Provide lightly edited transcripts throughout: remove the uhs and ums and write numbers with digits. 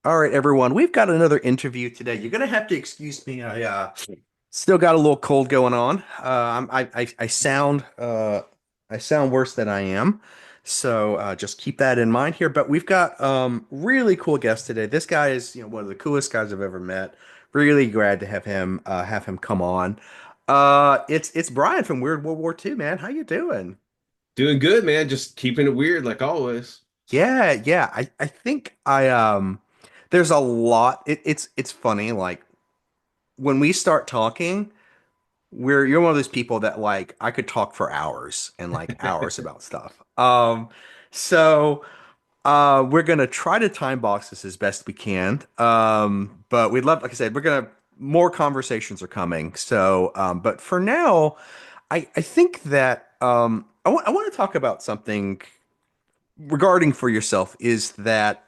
All right, everyone, we've got another interview today. You're gonna have to excuse me. I still got a little cold going on. I sound worse than I am, so just keep that in mind here. But we've got really cool guest today. This guy is one of the coolest guys I've ever met. Really glad to have him come on. It's Brian from Weird World War II, man. How you doing? Doing good, man. Just keeping it weird like always. Yeah. I think I there's a lot. It's funny like when we start talking, you're one of those people that like I could talk for hours and like hours about stuff. So we're gonna try to time box this as best we can. But we'd love, like I said, we're gonna more conversations are coming. So but for now, I think that I want to talk about something regarding for yourself is that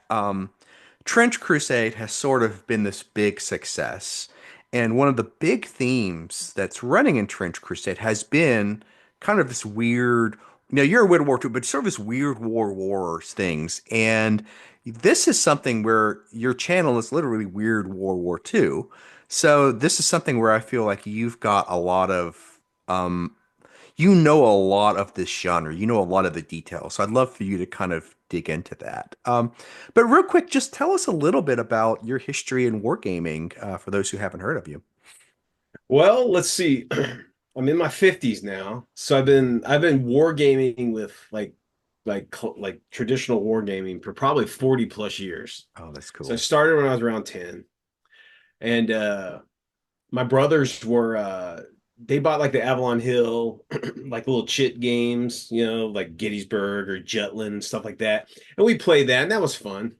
Trench Crusade has sort of been this big success. And one of the big themes that's running in Trench Crusade has been kind of this weird, you're a World War II, but sort of this weird wars things. And this is something where your channel is literally Weird War II. So this is something where I feel like you've got a lot of you know a lot of this genre. You know a lot of the details. So I'd love for you to kind of dig into that. But real quick, just tell us a little bit about your history in wargaming for those who haven't heard of you. Well, let's see. I'm in my 50s now, so I've been wargaming with like traditional wargaming for probably 40 plus years. Oh, that's So I cool. started when I was around 10. And my brothers were they bought like the Avalon Hill like little chit games, like Gettysburg or Jutland and stuff like that. And we played that, and that was fun.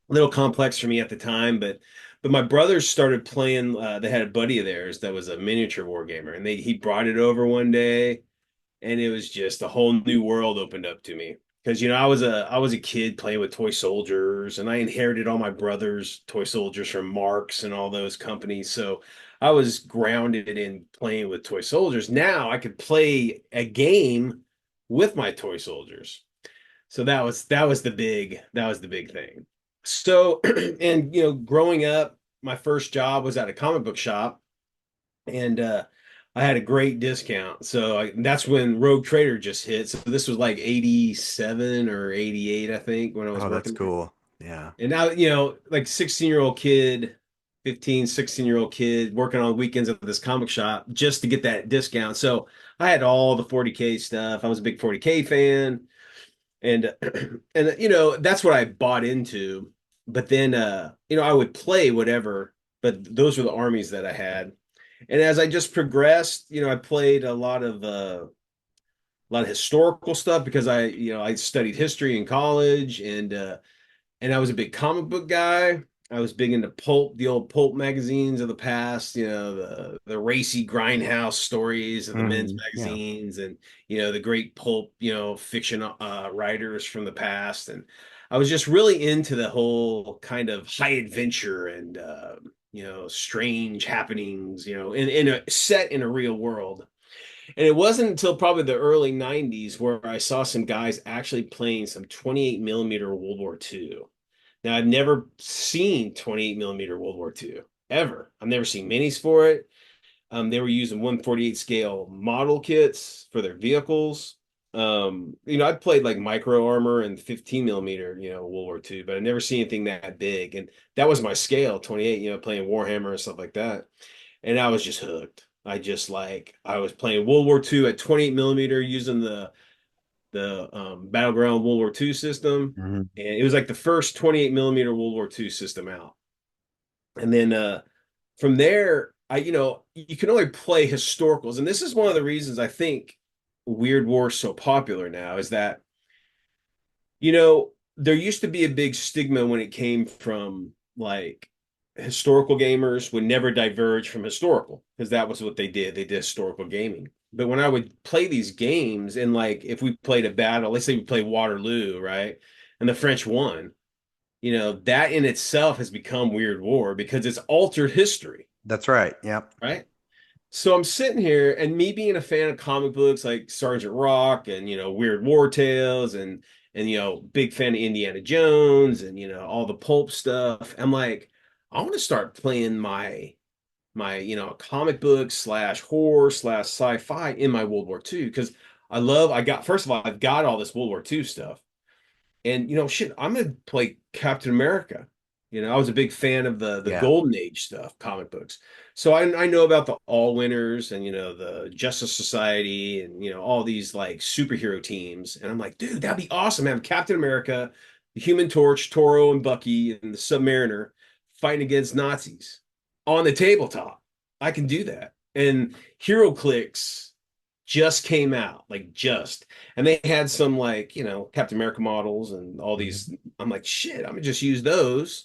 A little complex for me at the time, but my brothers started playing. They had a buddy of theirs that was a miniature war gamer, and he brought it over one day, and it was just a whole new world opened up to me. Because I was a kid playing with toy soldiers, and I inherited all my brother's toy soldiers from Marks and all those companies. So I was grounded in playing with toy soldiers. Now I could play a game with my toy soldiers. So that was the big thing. So and growing up, my first job was at a comic book shop, and I had a great discount. So that's when Rogue Trader just hit. So this was like 87 or 88, I think, when I was Oh, that's working there. cool. Yeah. And now, like 16-year-old kid, 15, 16-year-old kid working on weekends at this comic shop just to get that discount. So I had all the 40K stuff. I was a big 40K fan, and and that's what I bought into. But then I would play whatever, but those were the armies that I had. And as I just progressed, I played a lot of historical stuff because I studied history in college, and I was a big comic book guy. I was big into pulp, the old pulp magazines of the past, the racy grindhouse stories of the men's Yeah. magazines, and the great pulp, fiction writers from the past. And I was just really into the whole kind of high adventure and strange happenings, in a set in a real world. And it wasn't until probably the early 90s where I saw some guys actually playing some 28 millimeter World War II. Now, I've never seen 28 millimeter World War II ever. I've never seen minis for it. They were using 148 scale model kits for their vehicles. I played like micro armor and 15 millimeter, World War II, but I never seen anything that big. And that was my scale, 28, playing Warhammer and stuff like that. And I was just hooked. I was playing World War II at 28 millimeter using the Battleground World War II system, Mhm. and it was like the first 28 millimeter World War II system out. And then from there, you can only play historicals, and this is one of the reasons I think Weird War is so popular now is that there used to be a big stigma when it came from like historical gamers would never diverge from historical because that was what they did. They did historical gaming. But when I would play these games and like if we played a battle, let's say we play Waterloo, right? And the French won, that in itself has become Weird War because it's altered history, That's right. Yep. right? So I'm sitting here, and me being a fan of comic books like Sergeant Rock and Weird War Tales and big fan of Indiana Jones and all the pulp stuff. I'm like, I want to start playing my comic book slash horror slash sci-fi in my World War II because I got first of all I've got all this World War II stuff. And shit, I'm gonna play Captain America. I was a big fan of the Yeah. Golden Age stuff, comic books. So I know about the All Winners and the Justice Society and all these like superhero teams. And I'm like, dude, that'd be awesome. Have Captain America, the Human Torch, Toro and Bucky, and the Submariner fighting against Nazis on the tabletop. I can do that. And Hero Clicks just came out, like just. And they had some like, Captain America models and all Mhm. these. I'm like, shit, I'm gonna just use those.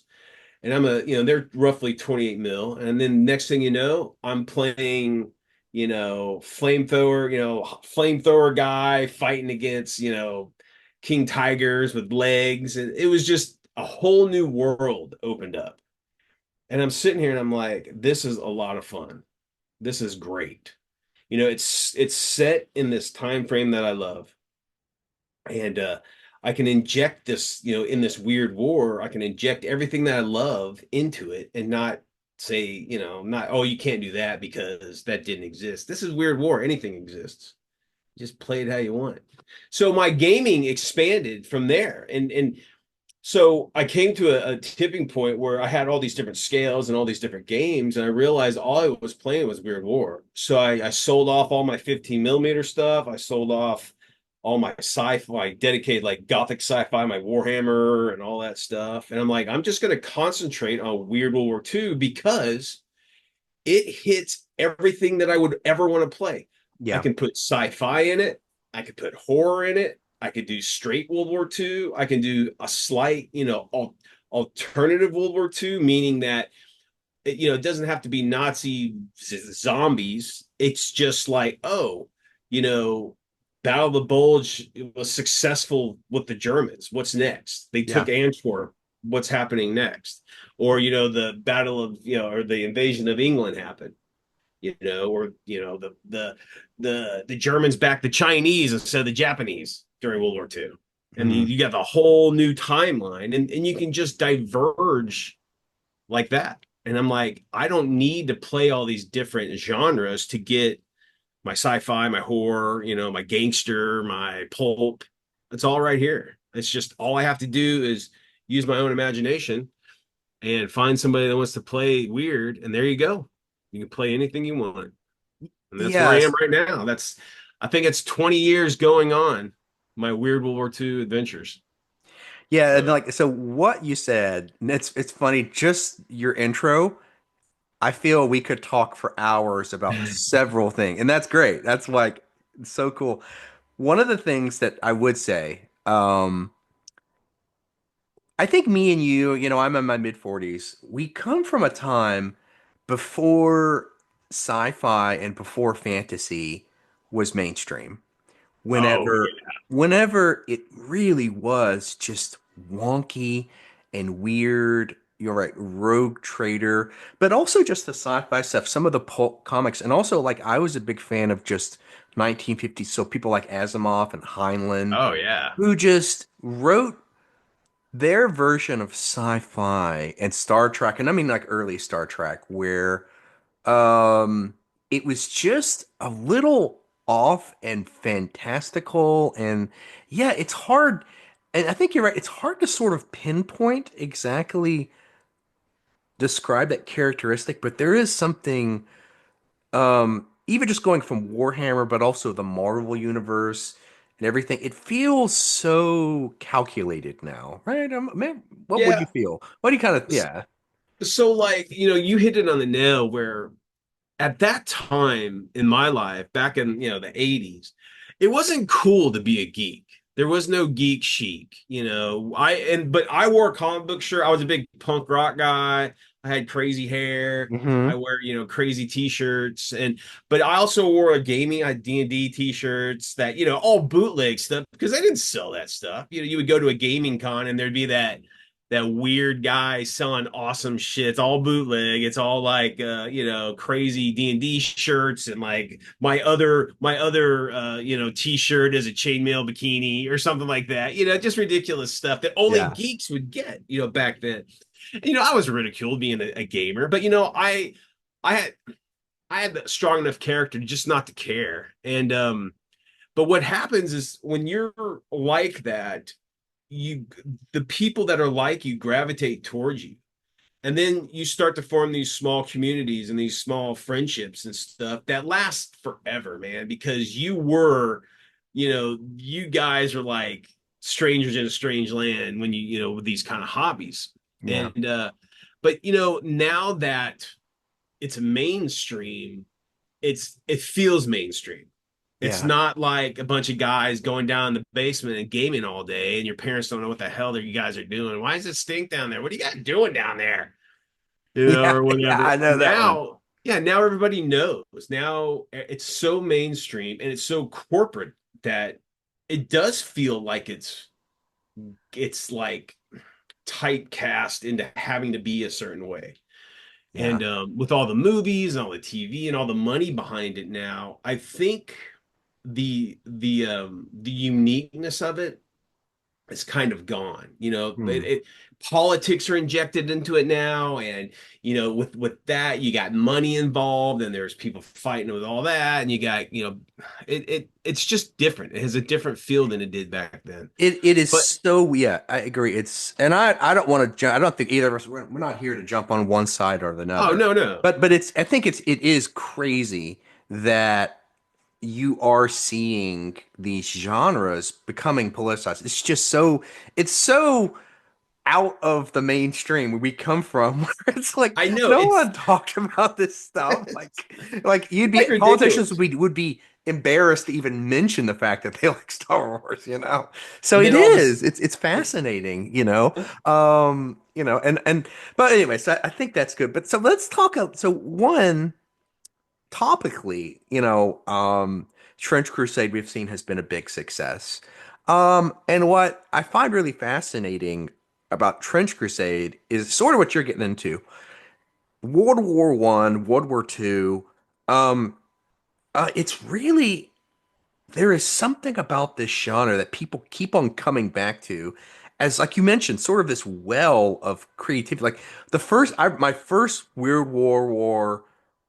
And they're roughly 28 mil. And then next thing you know, I'm playing, flamethrower guy fighting against, King Tigers with legs. And it was just a whole new world opened up. And I'm sitting here and I'm like, this is a lot of fun. This is great. It's set in this time frame that I love, and I can inject this, in this weird war. I can inject everything that I love into it, and not say, not oh, you can't do that because that didn't exist. This is weird war. Anything exists. Just play it how you want. So my gaming expanded from there, and so I came to a tipping point where I had all these different scales and all these different games, and I realized all I was playing was Weird War. So I sold off all my 15 millimeter stuff. I sold off all my sci-fi, dedicated like Gothic sci-fi, my Warhammer and all that stuff. And I'm like, I'm just going to concentrate on Weird World War II because it hits everything that I would ever want to play. I Yeah. can put sci-fi in it. I could put horror in it. I could do straight World War II. I can do a slight, alternative World War II, meaning that it doesn't have to be Nazi zombies. It's just like, oh, you know, Battle of the Bulge was successful with the Germans. What's next? They Yeah. took Antwerp. What's happening next? Or the Battle of or the invasion of England happened. Or the Germans backed the Chinese instead of the Japanese during World War II. And Mhm. you got the whole new timeline, and you can just diverge like that. And I'm like, I don't need to play all these different genres to get my sci-fi, my horror, my gangster, my pulp. It's all right here. It's just all I have to do is use my own imagination and find somebody that wants to play weird, and there you go. You can play anything you want. And that's where I am Yes. right now. I think it's 20 years going on, my weird World War II adventures. Yeah, and So like so what you said, and it's funny, just your intro, I feel we could talk for hours about several things. And that's great. That's like so cool. One of the things that I would say, I think me and you, I'm in my mid 40s. We come from a time before sci-fi and before fantasy was mainstream. oh Whenever whenever it really was just wonky and weird. You're right, Rogue Trader, but also just the sci-fi stuff, some of the pulp comics, and also like I was a big fan of just 1950s, so people like Asimov and Heinlein, oh yeah. who just wrote their version of sci-fi and Star Trek, and I mean like early Star Trek, where um, it was just a little off and fantastical. And yeah, it's hard. And I think you're right. It's hard to sort of pinpoint exactly describe that characteristic, but there is something, even just going from Warhammer, but also the Marvel universe and everything. It feels so calculated now, right? Man, what would you Yeah. feel? What do you kind of, yeah. So like, you hit it on the nail where at that time in my life, back in, the 80s, it wasn't cool to be a geek. There was no geek chic, but I wore a comic book shirt. I was a big punk rock guy. I had crazy hair. I Hmm. wear, crazy t-shirts but I also wore a gaming, I had D&D t-shirts that, all bootleg stuff because I didn't sell that stuff. You would go to a gaming con and there'd be that weird guy selling awesome shit. It's all bootleg. It's all like crazy D&D shirts and like my other t-shirt is a chainmail bikini or something like that. Just ridiculous stuff that only Yeah. geeks would get, back then. I was ridiculed being a gamer, but I had I had a strong enough character just not to care. And but what happens is when you're like that, you the people that are like you gravitate towards you. And then you start to form these small communities and these small friendships and stuff that last forever, man, because you guys are like strangers in a strange land when with these kind of hobbies. Yeah. And but now that it's mainstream, it feels mainstream. It's Yeah. not like a bunch of guys going down in the basement and gaming all day, and your parents don't know what the hell you guys are doing. Why does it stink down there? What are you guys doing down there? Yeah. Or Yeah. whatever. I know that one. Now, yeah, now everybody knows. Now it's so mainstream and it's so corporate that it does feel like it's like typecast into having to be a certain way. Yeah. And with all the movies and all the TV and all the money behind it now, I think the uniqueness of it is kind of gone. Hmm. Politics are injected into it now, and with that you got money involved, and there's people fighting with all that, and you got it's just different. It has a different feel than it did back then. It is But so, yeah, I agree. And I don't want to I don't think either of us we're not here to jump on one side or oh another. no, no, But I think it is crazy that you are seeing these genres becoming politicized. It's so out of the mainstream where we come from, where it's like I know no it's one talked about this stuff. Like you'd be like politicians ridiculous. would be embarrassed to even mention the fact that they like Star Wars, you know. So And it then all of is. us, It's fascinating, you know. And but anyway, so I think that's good. But so let's talk. So one topically, Trench Crusade we've seen has been a big success. And what I find really fascinating about Trench Crusade is sort of what you're getting into. World War One, World War Two. Um, it's really there is something about this genre that people keep on coming back to as like you mentioned sort of this well of creativity like my first Weird War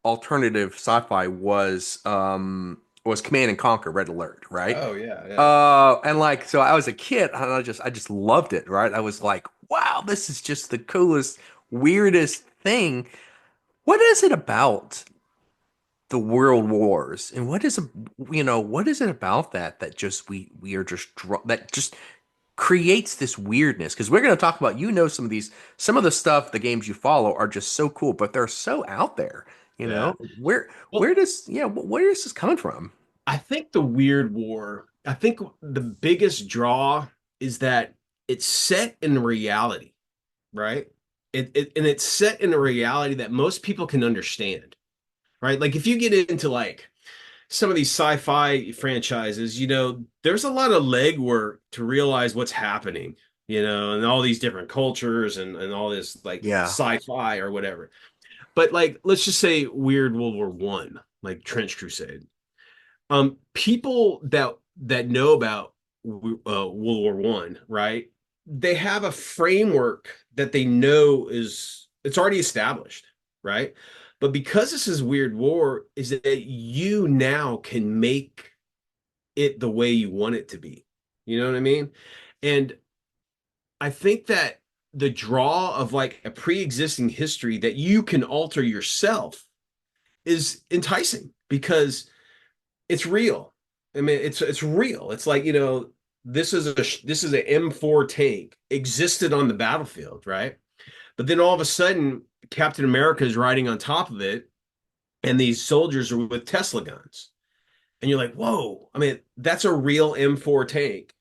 alternative sci-fi was Command and Conquer Red Alert, right? oh yeah, yeah, And like so I was a kid and I just loved it, right? I was like, wow, this is just the coolest weirdest thing. What is it about the world wars and what is it about that just we are just that just creates this weirdness because we're going to talk about some of the stuff the games you follow are just so cool but they're so out there, yeah. where Well, where is this coming from? I think the Weird War, I think the biggest draw is that it's set in reality, right? And it's set in a reality that most people can understand, right? Like if you get into like some of these sci-fi franchises, there's a lot of legwork to realize what's happening, and all these different cultures and all this like Yeah. sci-fi or whatever. But like, let's just say Weird World War One, like Trench Crusade. People that know about World War One, right? They have a framework that they know it's already established, right? But because this is Weird War, is that you now can make it the way you want it to be. You know what I mean? And I think that the draw of like a pre-existing history that you can alter yourself is enticing because it's real. I mean, it's real. It's like, this is an M4 tank existed on the battlefield, right? But then all of a sudden, Captain America is riding on top of it, and these soldiers are with Tesla guns. And you're like, whoa, I mean, that's a real M4 tank.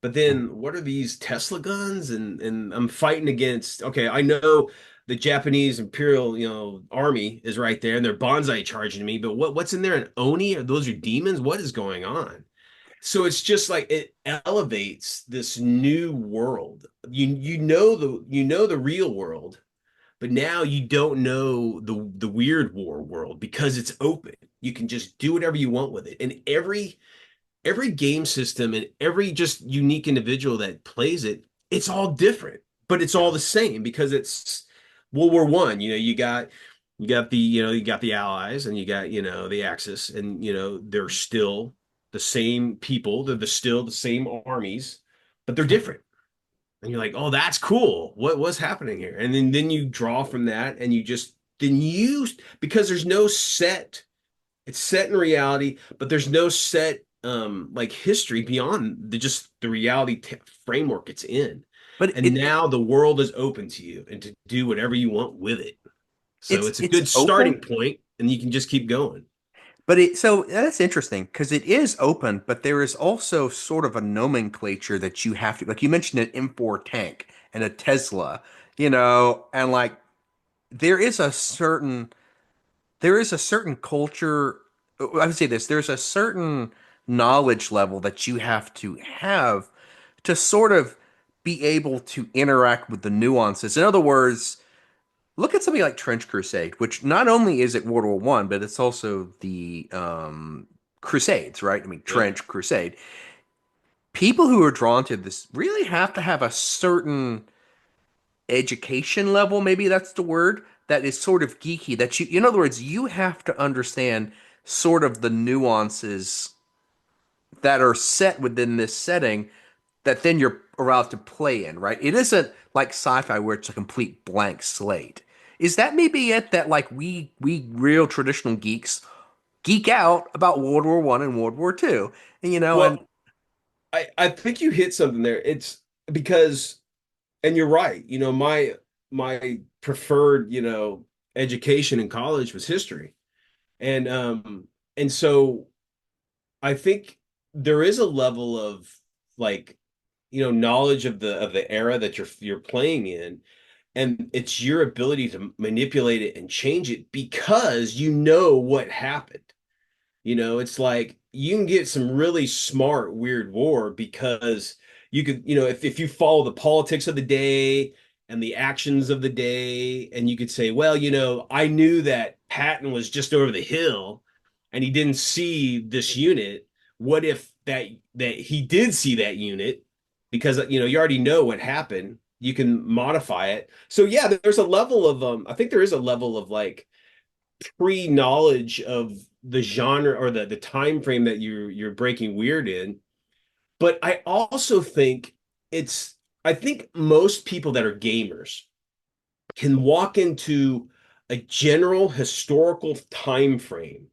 But then what are these Tesla guns? And I'm fighting against, okay, I know the Japanese Imperial, Army is right there and they're bonsai charging me, but what's in there? An Oni? Or those are demons? What is going on? So it's just like it elevates this new world. You know the real world, but now you don't know the weird war world because it's open. You can just do whatever you want with it. And every game system and every just unique individual that plays it, it's all different, but it's Yeah. all the same because it's World War One. You got the Allies and you got the Axis, and they're still the same people. They're still the same armies, but they're different. And you're like, oh, that's cool. What's happening here? And then you draw from that, and you just then you because there's no set it's set in reality, but there's no set like history beyond the reality framework it's in. But And now the world is open to you and to do whatever you want with it. So it's a it's good open. starting point, and you can just keep going. But it so that's interesting because it is open, but there is also sort of a nomenclature that you have to, like you mentioned an M4 tank and a Tesla, and like there is a certain culture. I would say this, there's a certain knowledge level that you have to sort of be able to interact with the nuances. In other words, look at something like Trench Crusade, which not only is it World War One, but it's also the Crusades, right? I mean, Yep. Trench Crusade. People who are drawn to this really have to have a certain education level, maybe that's the word, that is sort of geeky. That you, in other words, you have to understand sort of the nuances that are set within this setting that then you're allowed to play in, right? It isn't like sci-fi where it's a complete blank slate. Is that maybe it that like we real traditional geeks geek out about World War One and World War Two, and and Well, I think you hit something there. It's because, and you're right. My preferred, education in college was history. And so I think there is a level of like, knowledge of the era that you're playing in, and it's your ability to manipulate it and change it because you know what happened. It's like you can get some really smart weird war because you could, if you follow the politics of the day and the actions of the day, and you could say, well, I knew that Patton was just over the hill and he didn't see this unit. What if that he did see that unit? Because you already know what happened. You can modify it. So yeah, there's a level of I think there is a level of like pre-knowledge of the genre or the time frame that you're breaking weird in. But I also think it's I think most people that are gamers can walk into a general historical time frame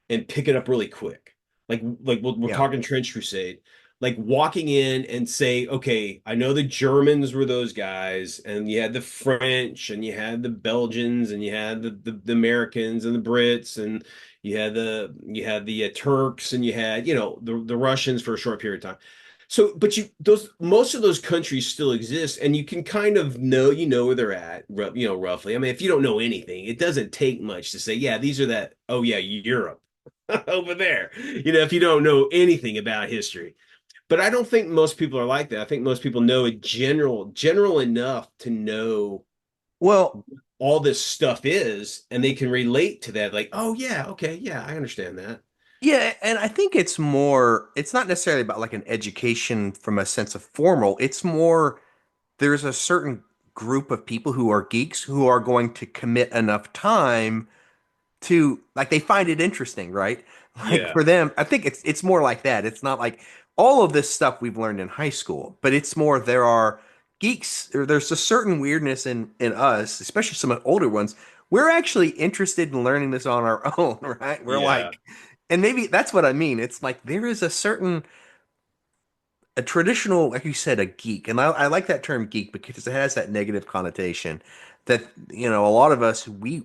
and pick it up really quick. Like we're yeah, talking Trench Crusade, like walking in and say, okay, I know the Germans were those guys, and you had the French, and you had the Belgians, and you had the Americans and the Brits, and you had the Turks, and you had the Russians for a short period of time. So, but those most of those countries still exist, and you can kind of know where they're at, roughly. I mean, if you don't know anything, it doesn't take much to say, yeah, these are that. Oh yeah, Europe over there. If you don't know anything about history. But I don't think most people are like that. I think most people know a general enough to know well, all this stuff is, and they can relate to that. Like, oh yeah, okay, yeah, I understand that. yeah, and I think it's not necessarily about like an education from a sense of formal. It's more there's a certain group of people who are geeks who are going to commit enough time to like they find it interesting, right? Like Yeah, for them, I think it's more like that. It's not like all of this stuff we've learned in high school, but it's more there are geeks or there's a certain weirdness in us, especially some of the older ones. We're actually interested in learning this on our own, right? We're yeah, like, and maybe that's what I mean. It's like there is a certain a traditional, like you said, a geek, and I like that term geek because it has that negative connotation that a lot of us we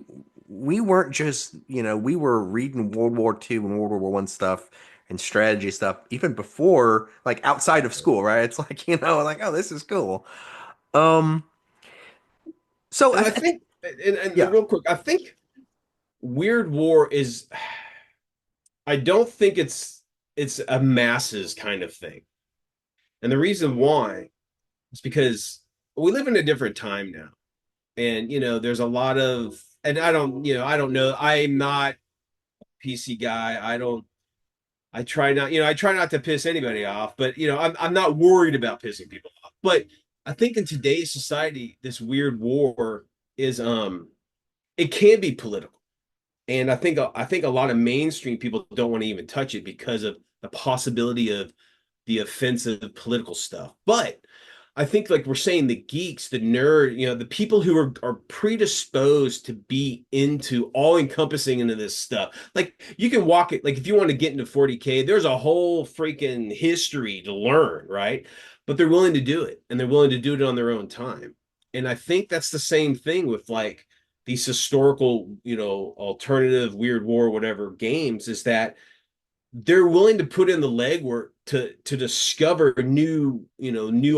weren't just we were reading World War II and World War One stuff and strategy stuff even before like outside of school, right? It's like like oh this is cool. Um, so and I think, and yeah, real quick, I think Weird War is. I don't think it's. it's a masses kind of thing. And the reason why is because we live in a different time now. And there's a lot of, and I don't know, I'm not a PC guy. I try not to piss anybody off, but I'm not worried about pissing people off. But I think in today's society, this weird war is it can be political. And I think a lot of mainstream people don't want to even touch it because of the possibility of the offensive political stuff. But I think, like we're saying, the geeks, the nerd, the people who are predisposed to be into all encompassing into this stuff. Like you can walk it, like if you want to get into 40K, there's a whole freaking history to learn, right? But they're willing to do it, and they're willing to do it on their own time. And I think that's the same thing with like these historical, alternative, weird war, whatever games, is that they're willing to put in the legwork to discover new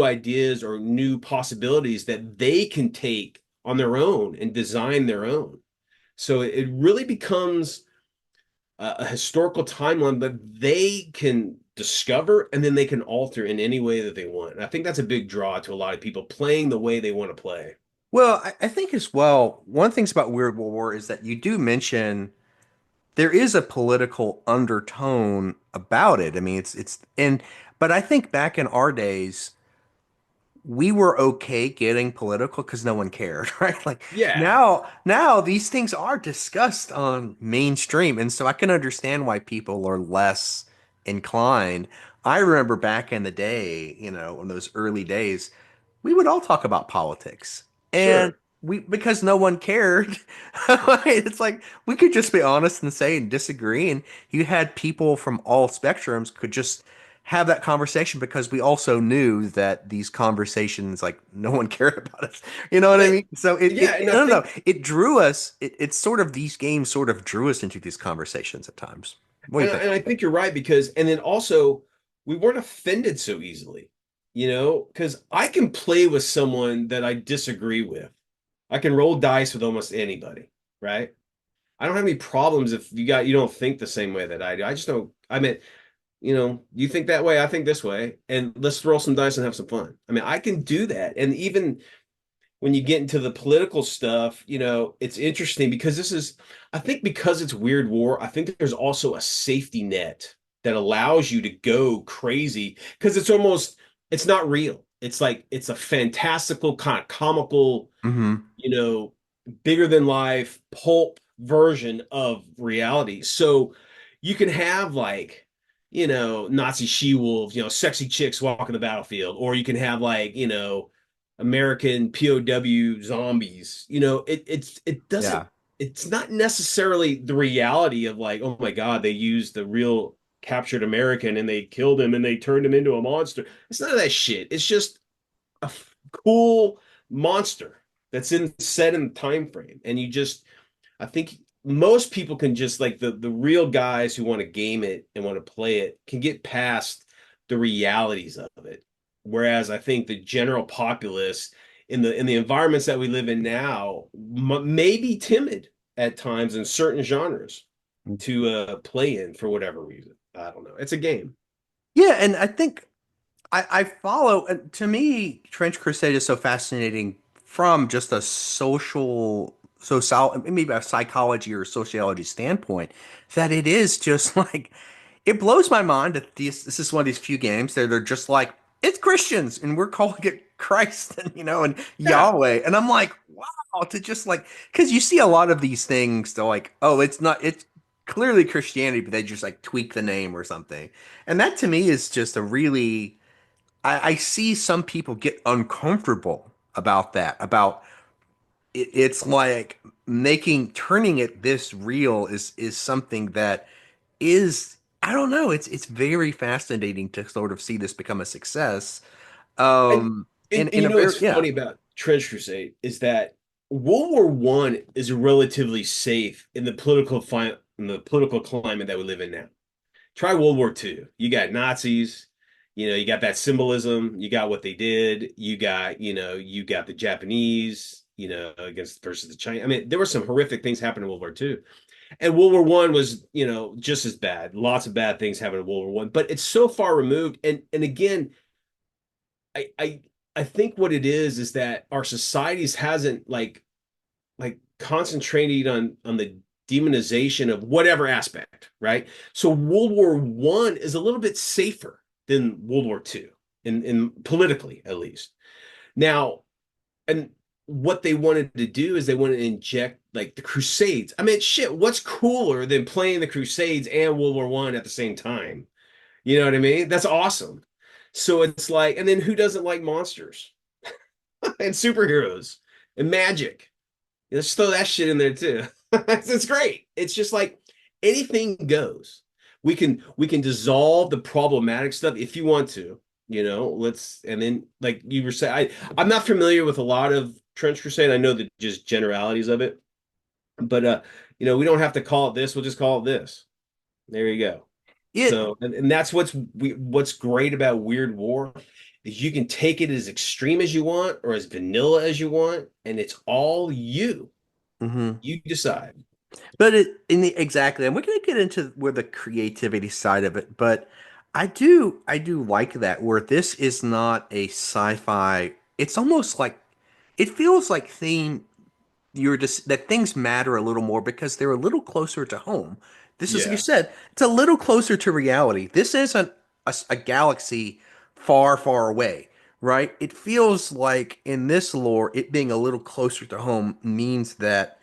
ideas or new possibilities that they can take on their own and design their own. So it really becomes a historical timeline that they can discover and then they can alter in any way that they want. And I think that's a big draw to a lot of people playing the way they want to play. Well, I think as well, one of the things about Weird World War is that you do mention there is a political undertone about it. I mean, but I think back in our days, we were okay getting political because no one cared, right? Like Yeah, now these things are discussed on mainstream, and so I can understand why people are less inclined. I remember back in the day, in those early days, we would all talk about politics, and sure. we because no one cared. It's like we could just be honest and say and disagree, and you had people from all spectrums could just have that conversation because we also knew that these conversations, like no one cared about us. You know what I Yeah, mean? So yeah, and I I don't know. think It drew us. It's sort of these games sort of drew us into these conversations at times. What do you think? and I think you're right because, and then also we weren't offended so easily, because I can play with someone that I disagree with. I can roll dice with almost anybody, right? I don't have any problems if you don't think the same way that I do. I just don't. I mean, you think that way, I think this way, and let's roll some dice and have some fun. I mean, I can do that, and even when you get into the political stuff, it's interesting because I think because it's weird war, I think there's also a safety net that allows you to go crazy because it's not real. It's like, it's a fantastical kind of comical, Hmm. you know, bigger than life pulp version of reality. So you can have like, Nazi she-wolves, sexy chicks walking the battlefield, or you can have like, American POW zombies. Yeah. It's not necessarily the reality of like, oh my God, they used the real captured American and they killed him and they turned him into a monster. It's none of that shit. It's just a cool monster that's set in the time frame. And I think most people can just like the real guys who want to game it and want to play it can get past the realities of it. Whereas I think the general populace in the environments that we live in now may be timid at times in certain genres to play in for whatever reason. I don't know. It's a game. Yeah, and I think I follow. And to me, Trench Crusade is so fascinating from just a maybe a psychology or sociology standpoint, that it is just like it blows my mind that this is one of these few games that they're just like it's Christians and we're calling it Christ and and Yeah. Yahweh, and I'm like wow, to just like because you see a lot of these things they're like oh it's clearly Christianity but they just like tweak the name or something, and that to me is just a really I see some people get uncomfortable about that. About it's like turning it this real is something that is I don't know. It's very fascinating to sort of see this become a success. And, In a very what's yeah. funny about Trench Crusade is that World War One is relatively safe in the political climate that we live in now. Try World War Two. You got Nazis, you got that symbolism, you got what they did, you got the Japanese, against versus the Chinese. I mean, there were some horrific things happening in World War Two. And World War One was, just as bad. Lots of bad things happened in World War One, but it's so far removed. And again, I I I think what it is that our societies hasn't like concentrated on the demonization of whatever aspect, right? So World War One is a little bit safer than World War Two, in politically at least. Now, and what they wanted to do is they wanted to inject like the Crusades. I mean, shit, what's cooler than playing the Crusades and World War One at the same time? You know what I mean? That's awesome. So it's like, and then who doesn't like monsters and superheroes and magic? Let's throw that shit in there too. It's great. It's just like anything goes. We can dissolve the problematic stuff if you want to, let's and then like you were saying, I'm not familiar with a lot of Trench Crusade. I know the just generalities of it, but we don't have to call it this, we'll just call it this. There you go. It So and that's what's great about Weird War is you can take it as extreme as you want or as vanilla as you want, and it's all you. mhm. You decide. But exactly, and we're going to get into where the creativity side of it, but I do like that where this is not a sci-fi. It's almost like it feels like you're just that things matter a little more because they're a little closer to home. This is, like you Yeah. said, it's a little closer to reality. This isn't a galaxy far, far away, right? It feels like in this lore, it being a little closer to home means that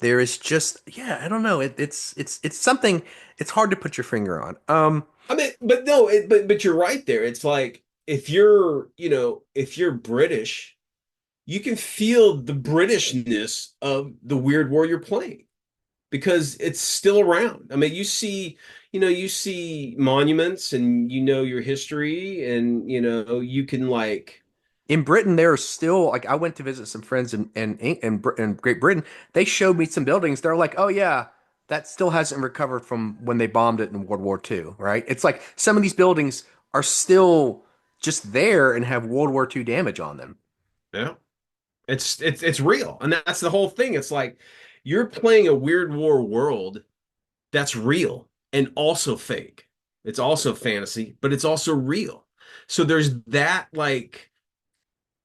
there is just, yeah, I don't know. It's something. It's hard to put your finger on. I mean, but no, but you're right there. It's like if you're British, you can feel the Britishness of the Weird War you're playing because it's still around. I mean, you see monuments and you know your history and you can like, In Britain, there are still like I went to visit some friends in Great Britain. They showed me some buildings. They're like, oh yeah, that still hasn't recovered from when they bombed it in World War II, right? It's like some of these buildings are still just there and have World War II damage on them. yeah, it's real. And that's the whole thing. It's like you're playing a Weird War world that's real and also fake. It's also fantasy, but it's also real. So there's that like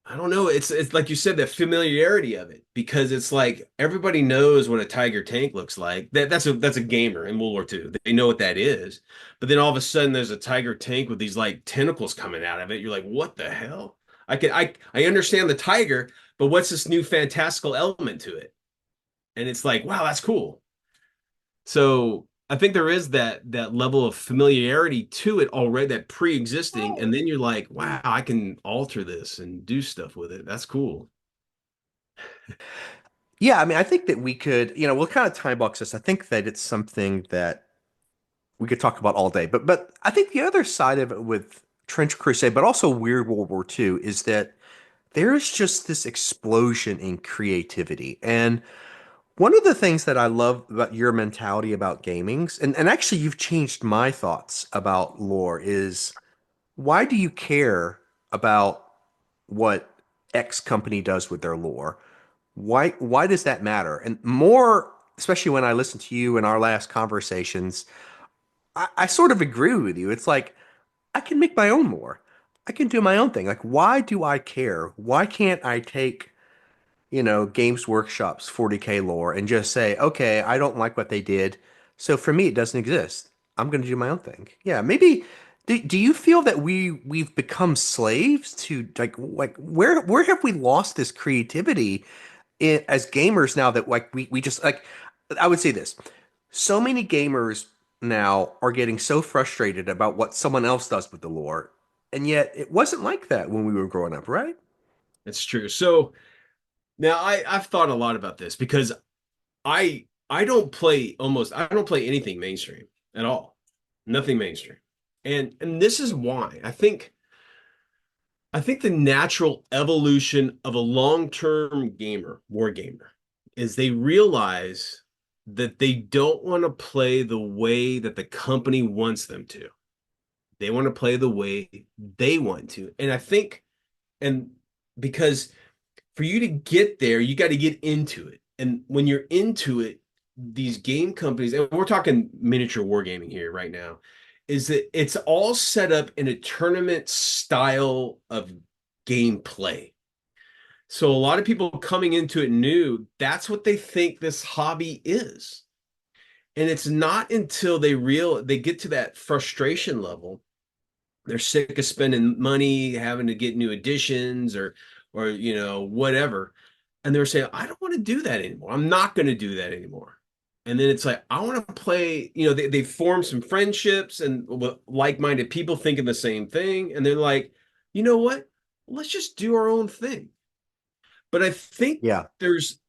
I don't know, it's like you said that familiarity of it because it's like everybody knows what a Tiger tank looks like. That's a gamer in World War II. They know what that is. But then all of a sudden there's a Tiger tank with these like tentacles coming out of it. You're like, "What the hell?" I understand the Tiger, but what's this new fantastical element to it? And it's like, "Wow, that's cool." So I think there is that level of familiarity to it already, that pre-existing, and then you're like, wow, I can alter this and do stuff with it. That's cool. Yeah, I mean, I think that we could, we'll kind of time box this. I think that it's something that we could talk about all day. But I think the other side of it with Trench Crusade, but also Weird World War II, is that there's just this explosion in creativity. And one of the things that I love about your mentality about gamings, and actually you've changed my thoughts about lore, is why do you care about what X company does with their lore? Why does that matter? And more, especially when I listen to you in our last conversations, I sort of agree with you. It's like I can make my own lore. I can do my own thing. Like, why do I care? Why can't I take Games Workshop's 40K lore and just say, okay, I don't like what they did. So for me, it doesn't exist. I'm going to do my own thing. Yeah, maybe. Do you feel that we've become slaves to like where have we lost this creativity as gamers now that like we just like I would say this. So many gamers now are getting so frustrated about what someone else does with the lore. And yet it wasn't like that when we were growing up, right? It's true. So now I've thought a lot about this because I don't play anything mainstream at all. Nothing mainstream. And this is why. I think the natural evolution of a long-term gamer, war gamer, is they realize that they don't want to play the way that the company wants them to. They want to play the way they want to. And I think, and because for you to get there, you got to get into it. And when you're into it, these game companies, and we're talking miniature wargaming here right now, is that it's all set up in a tournament style of gameplay. So a lot of people coming into it new, that's what they think this hobby is. And it's not until they get to that frustration level, they're sick of spending money, having to get new editions or whatever. And they're saying, I don't want to do that anymore. I'm not going to do that anymore. And then it's like, I want to play, they form some friendships and with like-minded people thinking the same thing. And they're like, you know what? Let's just do our own thing. But I think Yeah, there's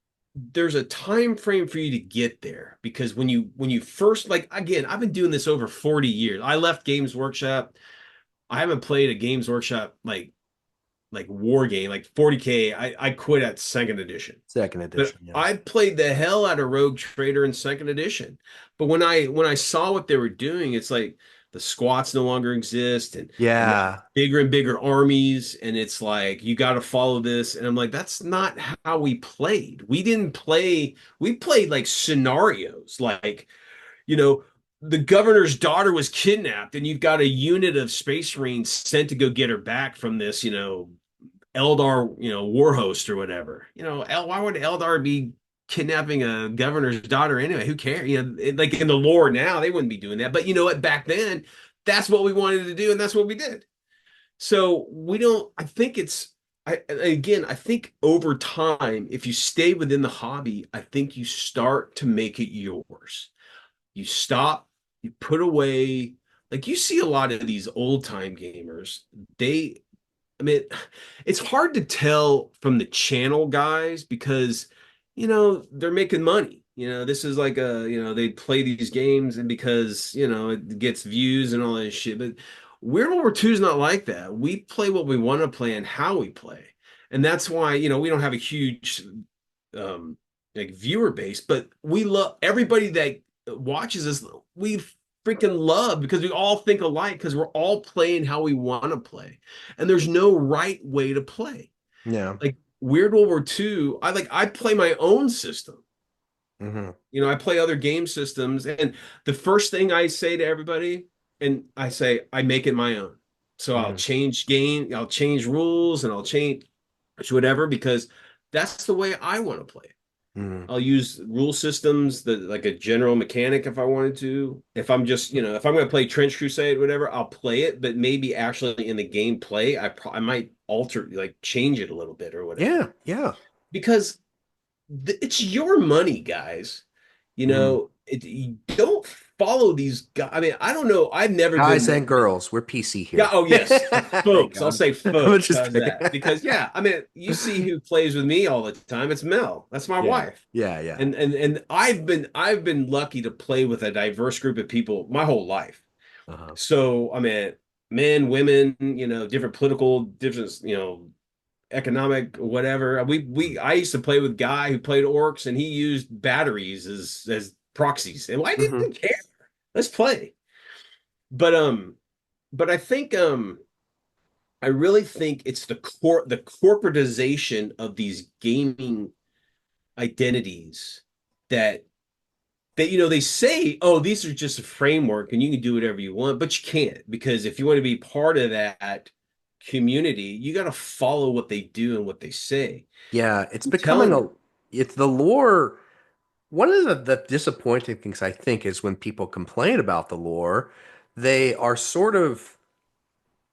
a time frame for you to get there because when you first, like, again, I've been doing this over 40 years. I left Games Workshop. I haven't played a Games Workshop like war game, like 40K. I quit at second edition. second But edition. Yeah. I played the hell out of Rogue Trader in second edition. But when I saw what they were doing, it's like the squats no longer exist and they have Yeah. bigger and bigger armies, and it's like you got to follow this. And I'm like, that's not how we played. We didn't play, we played like scenarios, like, you know, the governor's daughter was kidnapped, and you've got a unit of space marines sent to go get her back from this, Eldar, war host or whatever. Why would Eldar be kidnapping a governor's daughter anyway? Who cares? Like in the lore now, they wouldn't be doing that. But you know what? Back then, that's what we wanted to do, and that's what we did. So we don't. I think it's. I think over time, if you stay within the hobby, I think you start to make it yours. You stop, you put away. Like you see a lot of these old time gamers, they I mean, it's hard to tell from the channel guys because, they're making money. This is like they play these games and because, it gets views and all that shit. But Weird War II is not like that. We play what we want to play and how we play. And that's why, we don't have a huge um like viewer base, but we love everybody that watches us. We freaking love because we all think alike because we're all playing how we want to play, and there's no right way to play. Yeah. Like Weird World War II, I play my own system. Hmm. I play other game systems, and the first thing I say to everybody, and I say I make it my own. So Hmm. I'll change rules, and I'll change whatever because that's the way I want to play. Hmm. I'll use rule systems that like a general mechanic if I wanted to. If I'm just, if I'm going to play Trench Crusade, whatever, I'll play it. But maybe actually in the gameplay, I might alter, like change it a little bit or whatever. Yeah. Yeah. Because it's your money, guys. Hmm. You don't follow these guys. I mean, I don't know. I've never Guys been and one. girls, we're PC Yeah. here. Oh, yes. Folks. I'll God. say I'm folks. just How's kidding. that? Because, yeah, I mean, you see who plays with me all the time. It's Mel. That's my Yeah. wife. Yeah. Yeah. And I've been lucky to play with a diverse group of people my whole life. Uh-huh. So, I mean, men, women, different political, different, economic, whatever. I used to play with a guy who played orcs, and he used batteries as proxies. And I Hmm. didn't care. Let's play. But but I really think it's the corporatization of these gaming identities that they say, oh, these are just a framework and you can do whatever you want, but you can't because if you want to be part of that community, you got to follow what they do and what they say. Yeah, it's I'm becoming telling a, it's the lore. One of the disappointing things I think is when people complain about the lore, they are sort of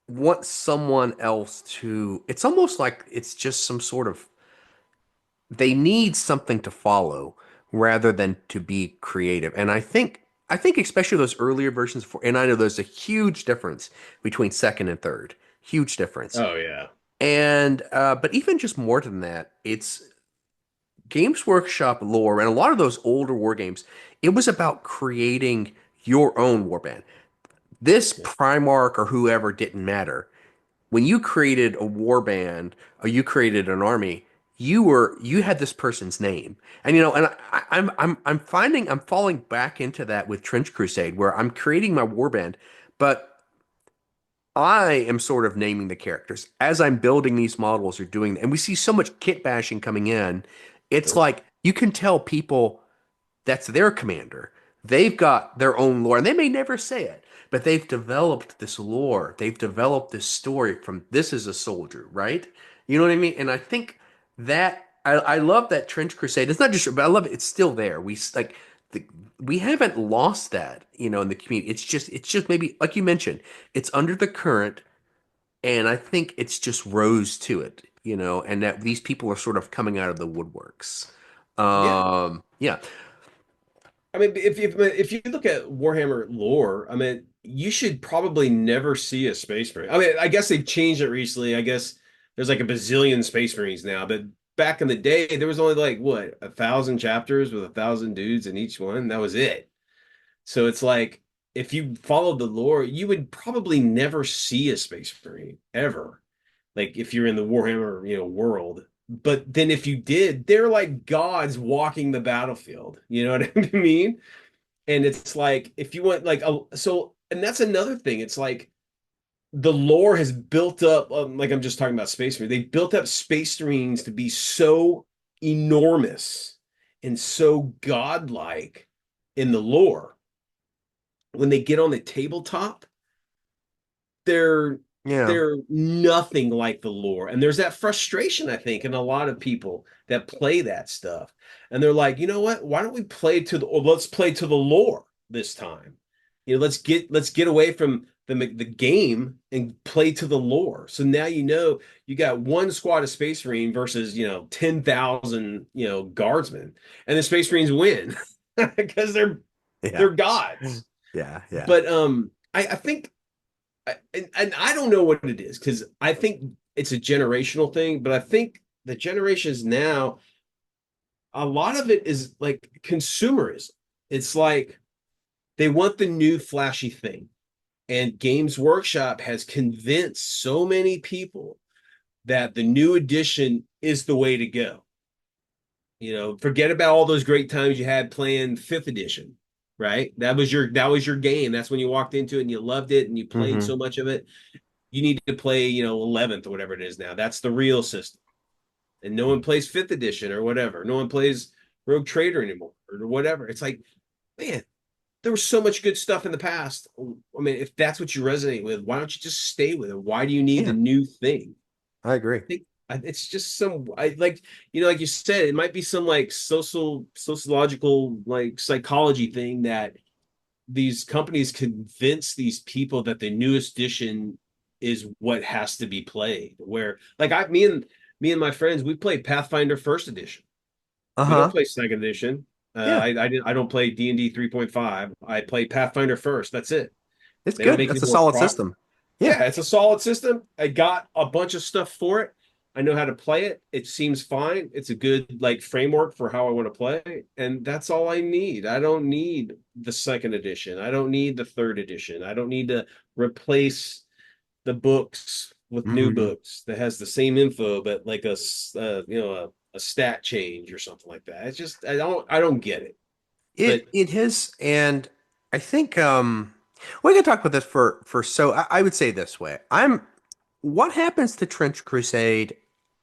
want someone else to, it's almost like it's just some sort of, they need something to follow rather than to be creative. And I think especially those earlier versions for, and I know there's a huge difference between second and third, huge difference. oh yeah. And but even just more than that, it's Games Workshop lore and a lot of those older war games, it was about creating your own warband. This Yeah. Primarch or whoever didn't matter. When you created a warband or you created an army, you had this person's name. And I'm finding I'm falling back into that with Trench Crusade where I'm creating my warband, but I am sort of naming the characters as I'm building these models or doing, and we see so much kit bashing coming in. It's Sure. like you can tell people That's their commander. They've got their own lore, and they may never say it, but they've developed this lore. They've developed this story from this is a soldier, right? You know what I mean? And I think that I love that Trench Crusade. It's not just, but I love it. It's still there. The, we haven't lost that, in the community. It's just maybe like you mentioned, it's under the current, and I think it's just rose to it, and that these people are sort of coming out of the woodworks. Yeah. Yeah. I mean, if you look at Warhammer lore, I mean, you should probably never see a Space Marine. I mean, I guess they've changed it recently. I guess there's like a bazillion Space Marines now, but back in the day, there was only like what, 1,000 chapters with 1,000 dudes in each one. That was it. So it's like if you followed the lore, you would probably never see a Space Marine ever. Like if you're in the Warhammer, world. But then if you did, they're like gods walking the battlefield. You know what I mean? And it's like if you want like and that's another thing. It's like the lore has built up, like I'm just talking about Space Marine. They built up Space Marines to be so enormous and so godlike in the lore. When they get on the tabletop, they're Yeah. they're nothing like the lore. And there's that frustration, I think, in a lot of people that play that stuff. And they're like, you know what? Why don't we play to the or let's play to the lore this time? Let's get away from the game and play to the lore. So now you got one squad of Space Marine versus 10,000 guardsmen, and the Space Marines win because they're Yeah. gods. Yeah. Yeah. But I think and I don't know what it is because I think it's a generational thing, but I think the generations now, a lot of it is like consumerism. It's like they want the new flashy thing. And Games Workshop has convinced so many people that the new edition is the way to go. Forget about all those great times you had playing fifth edition, right? That was your game. That's when you walked into it and you loved it and you played Hmm. so much of it. You need to play, 11th or whatever it is now. That's the real system. And no one plays fifth edition or whatever. No one plays Rogue Trader anymore or whatever. It's like, man, there was so much good stuff in the past. I mean, if that's what you resonate with, why don't you just stay with it? Why do you need the Yeah. new thing? I agree. I think it's just like you said, it might be some like sociological, like psychology thing that these companies convince these people that the newest edition is what has to be played. Where like me and my friends, we play Pathfinder first edition. We don't Uh-huh. play second edition. Yeah. I don't play D&D 3.5. I play Pathfinder first. That's it. It's They don't good. make any That's a more solid system. Yeah. Yeah, it's a solid system. I got a bunch of stuff for it. I know how to play it. It seems fine. It's a good like framework for how I want to play, and that's all I need. I don't need the second edition. I don't need the third edition. I don't need to replace the books with new Hmm. books that has the same info but like a stat change or something like that. It's just I don't get it. But It is, and I think we can talk about this for so I would say this way. What happens to Trench Crusade?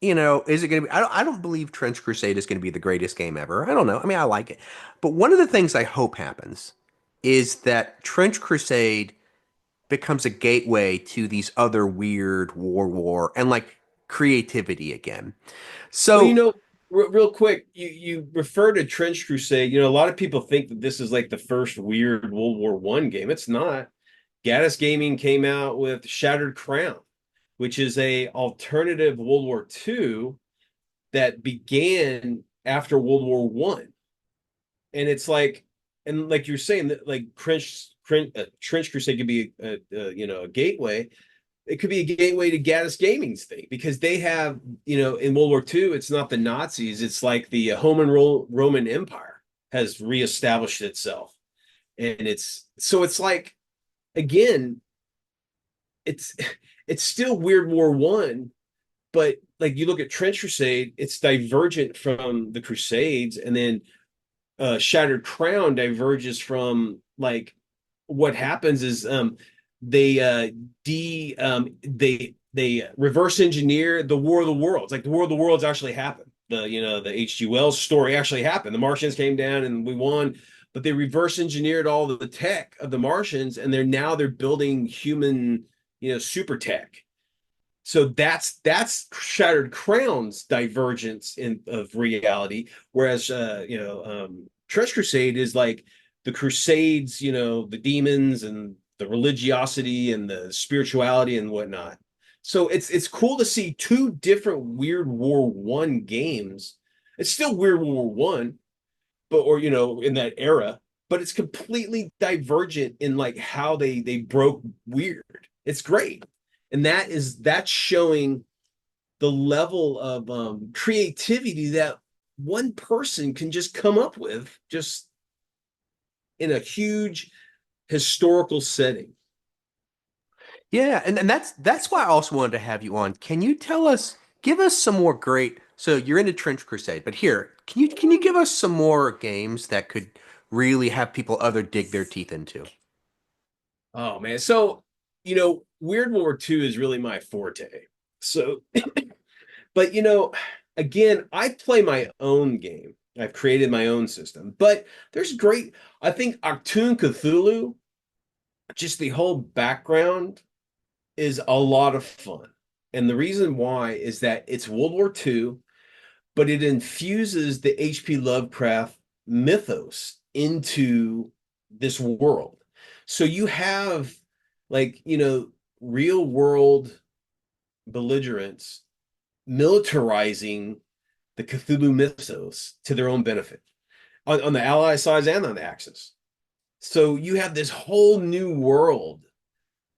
Is it going to be? I don't believe Trench Crusade is going to be the greatest game ever. I don't know. I mean, I like it, but one of the things I hope happens is that Trench Crusade becomes a gateway to these other weird war and like creativity again. Well, So, real quick, you refer to Trench Crusade. A lot of people think that this is like the first weird World War One game. It's not. Gaddis Gaming came out with Shattered Crown, which is a alternative World War Two that began after World War One. And it's like, and like you're saying that like Trench Crusade could be a gateway. It could be a gateway to Gaddis Gaming's thing because they have, in World War II, it's not the Nazis, it's like the Roman Empire has reestablished itself. And it's like, again, it's it's still Weird War One, but like you look at Trench Crusade, it's divergent from the Crusades, and then Shattered Crown diverges from like what happens is they they reverse engineer the War of the Worlds. Like the War of the Worlds actually happened. the H.G. Wells story actually happened. The Martians came down and we won, but they reverse engineered all of the tech of the Martians, and they're building human, super tech. So that's Shattered Crown's divergence in of reality, whereas Trench Crusade is like the Crusades, the demons and the religiosity and the spirituality and whatnot. So it's cool to see two different Weird War One games. It's still Weird War One, but or in that era, but it's completely divergent in like how they broke weird. It's great. And that's showing the level of creativity that one person can just come up with just in a huge historical setting. Yeah, and that's why I also wanted to have you on. Can you give us some more great, so you're into Trench Crusade, but here, can you give us some more games that could really have people other dig their teeth into? Oh man. So, Weird War Two is really my forte. So, but again, I play my own game. I've created my own system. But I think Achtung Cthulhu, just the whole background is a lot of fun. And the reason why is that it's World War II, but it infuses the H.P. Lovecraft mythos into this world. So you have like, real world belligerents militarizing the Cthulhu mythos to their own benefit on the Allied sides and on the Axis. So you have this whole new world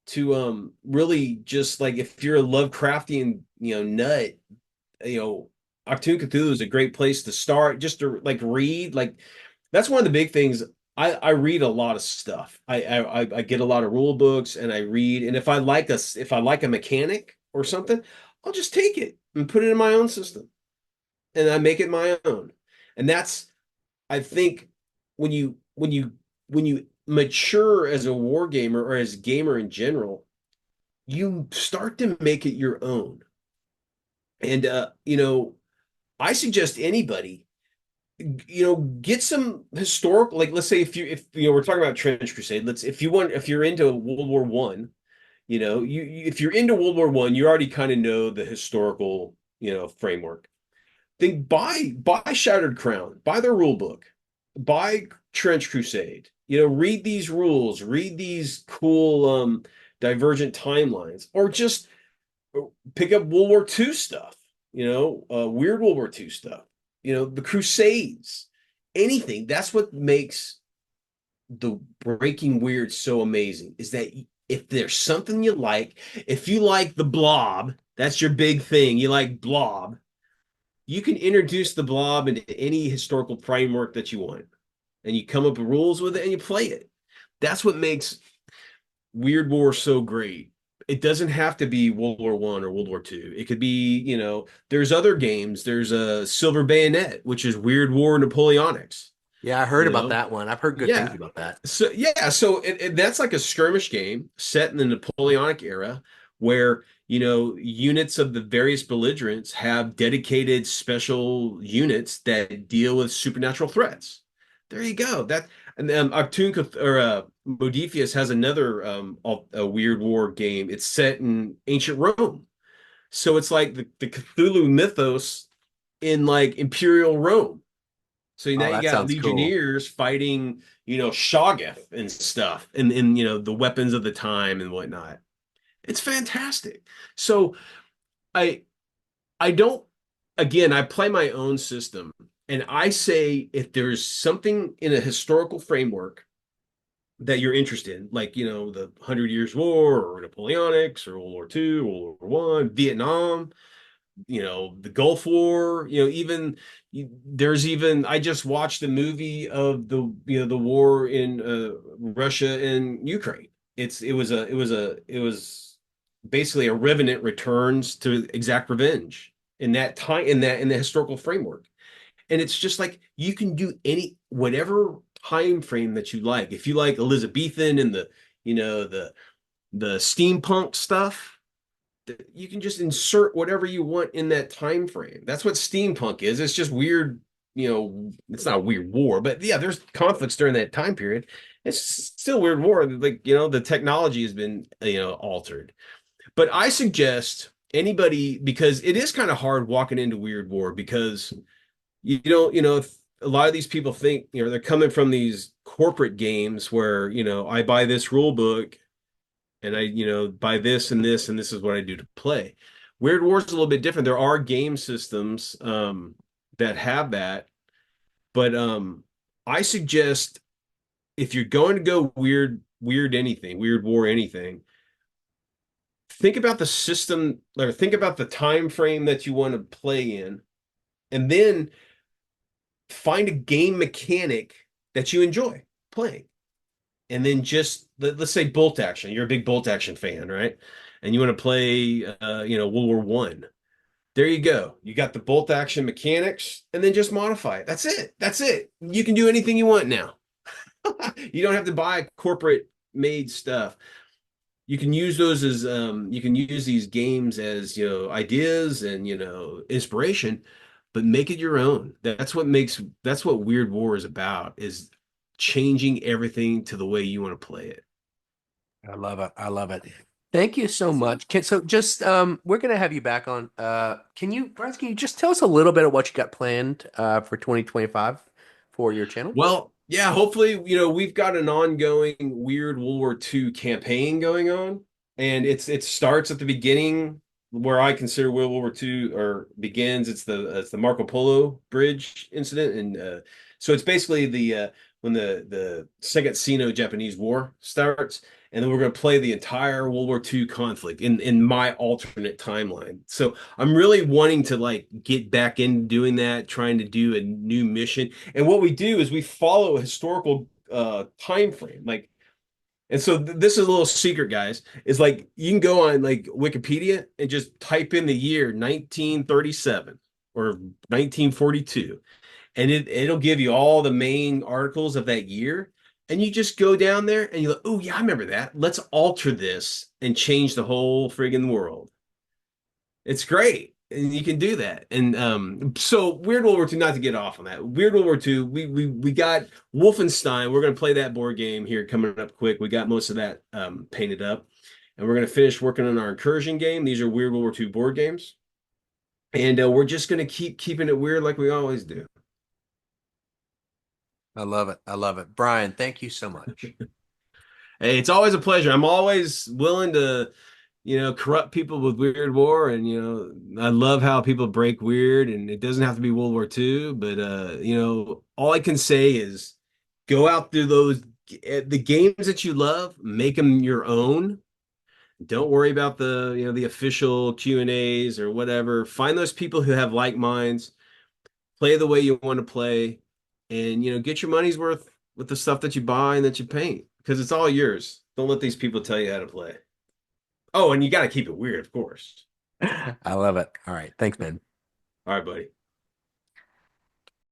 to really just like if you're a Lovecraftian, nut, you know, Achtung Cthulhu is a great place to start just to like read. Like that's one of the big things. I read a lot of stuff. I get a lot of rule books and I read. And if I like a mechanic or something, I'll just take it and put it in my own system and I make it my own. And that's I think when you mature as a war gamer or as a gamer in general, you start to make it your own. And I suggest anybody, get some historical, like let's say if we're talking about Trench Crusade, if you're into World War One, if you're into World War One, you already kind of know the historical, framework. Then buy Shattered Crown, buy their rule book, buy Trench Crusade. Read these rules, read these cool divergent timelines, or just pick up World War II stuff, weird World War II stuff, the Crusades, anything. That's what makes the Breaking Weird so amazing is that if there's something you like, if you like the Blob, that's your big thing. You like Blob, you can introduce the Blob into any historical framework that you want, and you come up with rules with it and you play it. That's what makes Weird War so great. It doesn't have to be World War One or World War Two. It could be, there's other games. There's a Silver Bayonet, which is Weird War Napoleonics. Yeah, I heard You about know, that one. I've heard good things yeah. about that. So that's like a skirmish game set in the Napoleonic era, where units of the various belligerents have dedicated special units that deal with supernatural threats. There you go. That and Modifius has another a Weird War game. It's set in ancient Rome, so it's like the Cthulhu mythos in like Imperial Rome. So now Oh, you that got sounds cool. legionnaires fighting, Shoggoth and stuff, and the weapons of the time and whatnot. It's fantastic. So I I don't again, I play my own system, and I say if there's something in a historical framework that you're interested in, like the Hundred Years' War or Napoleonics or World War II, World War One, Vietnam, the Gulf War, even there's even I just watched a movie of the war in Russia and Ukraine. It was basically a revenant returns to exact revenge in that time in the historical framework. And it's just like you can do any whatever time frame that you like. If you like Elizabethan and the steampunk stuff, you can just insert whatever you want in that time frame. That's what steampunk is. It's just weird, it's not a weird war, but yeah, there's conflicts during that time period. It's still weird war. Like, the technology has been, altered. But I suggest anybody, because it is kind of hard walking into weird war because you don't, a lot of these people think, they're coming from these corporate games where, I buy this rule book and I, buy this and this, and this is what I do to play. Weird War is a little bit different. There are game systems that have that, but I suggest if you're going to go weird anything, Weird War anything, think about the system or think about the time frame that you want to play in, and then find a game mechanic that you enjoy playing. And then just let's say bolt action. You're a big bolt action fan, right? And you want to play, World War One. There you go. You got the bolt action mechanics, and then just modify it. That's it. That's it. You can do anything you want now. You don't have to buy corporate made stuff. You can use those as you can use these games as ideas and inspiration, but make it your own. That's what Weird War is about, is changing everything to the way you want to play it. I love it. I love it. Thank you so much. So just we're gonna have you back on. Bryce, can you just tell us a little bit of what you got planned for 2025 for your channel? Well, yeah, hopefully, we've got an ongoing Weird World War II campaign going on, and it starts at the beginning where I consider World War II or begins. It's the Marco Polo Bridge incident, and so it's basically the when the Second Sino-Japanese War starts, and then we're going to play the entire World War II conflict in my alternate timeline. So I'm really wanting to like get back in doing that, trying to do a new mission. And what we do is we follow a historical time frame. Like, and so this is a little secret, guys. Is like you can go on like Wikipedia and just type in the year 1937 or 1942, and it'll give you all the main articles of that year. And you just go down there and you're like, oh yeah, I remember that. Let's alter this and change the whole friggin' world. It's great. And you can do that. And so Weird World War II, not to get off on that. Weird World War II, we got Wolfenstein. We're gonna play that board game here coming up quick. We got most of that painted up. And we're gonna finish working on our incursion game. These are Weird World War II board games. And we're just gonna keep keeping it weird like we always do. I love it. I love it. Brian, thank you so much. Hey, it's always a pleasure. I'm always willing to, corrupt people with Weird War, and I love how people break weird, and it doesn't have to be World War II, but all I can say is go out through the games that you love, make them your own. Don't worry about the official Q&As or whatever. Find those people who have like minds, play the way you want to play, and get your money's worth with the stuff that you buy and that you paint, because it's all yours. Don't let these people tell you how to play. Oh, and you got to keep it weird, of course. I love it. All right. Thanks, man. All right, buddy.